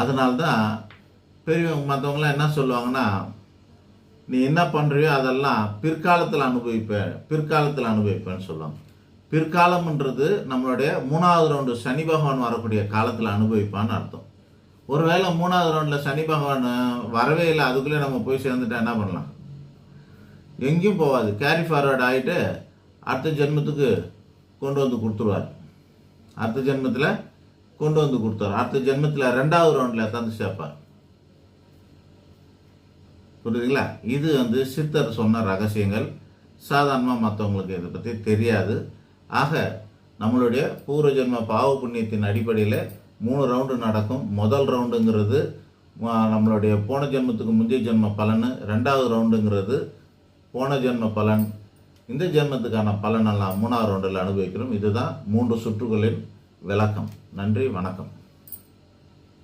அதனால்தான் பெரியவங்க மற்றவங்களாம் என்ன சொல்லுவாங்கன்னா, நீ என்ன பண்ணுறியோ அதெல்லாம் பிற்காலத்தில் அனுபவிப்பேன்னு சொல்லுவாங்க. பிற்காலம்ன்றது நம்மளுடைய 3வது ரவுண்டு சனி பகவான் வரக்கூடிய காலத்தில் அனுபவிப்பான்னு அர்த்தம். ஒருவேளை 3வது ரவுண்டில் சனி பகவான் வரவே இல்லை, அதுக்குள்ளே நம்ம போய் சேர்ந்துட்டா என்ன பண்ணலாம்? எங்கேயும் போகாது. கேரி ஃபார்வர்ட் ஆகிட்டு அடுத்த ஜென்மத்துக்கு கொண்டு வந்து கொடுத்துருவார். அடுத்த ஜென்மத்தில் 2வது ரவுண்டில் தந்து சேர்ப்பார். புரியுதுங்களா? இது சித்தர் சொன்ன ரகசியங்கள். சாதாரணமாக மற்றவங்களுக்கு இதை பற்றி தெரியாது. ஆக நம்மளுடைய பூர்வ ஜென்ம பாவ புண்ணியத்தின் அடிப்படையில் 3 ரவுண்டு நடக்கும். முதல் ரவுண்டுங்கிறது நம்மளுடைய போன ஜென்மத்துக்கு முந்தைய ஜென்ம பலன். 2வது ரவுண்டுங்கிறது போன ஜென்ம பலன். இந்த ஜென்மத்துக்கான பலனெல்லாம் 3வது ரவுண்டில் அனுபவிக்கிறோம். இதுதான் 3 சுற்றுகளின் விளக்கம். நன்றி, வணக்கம்.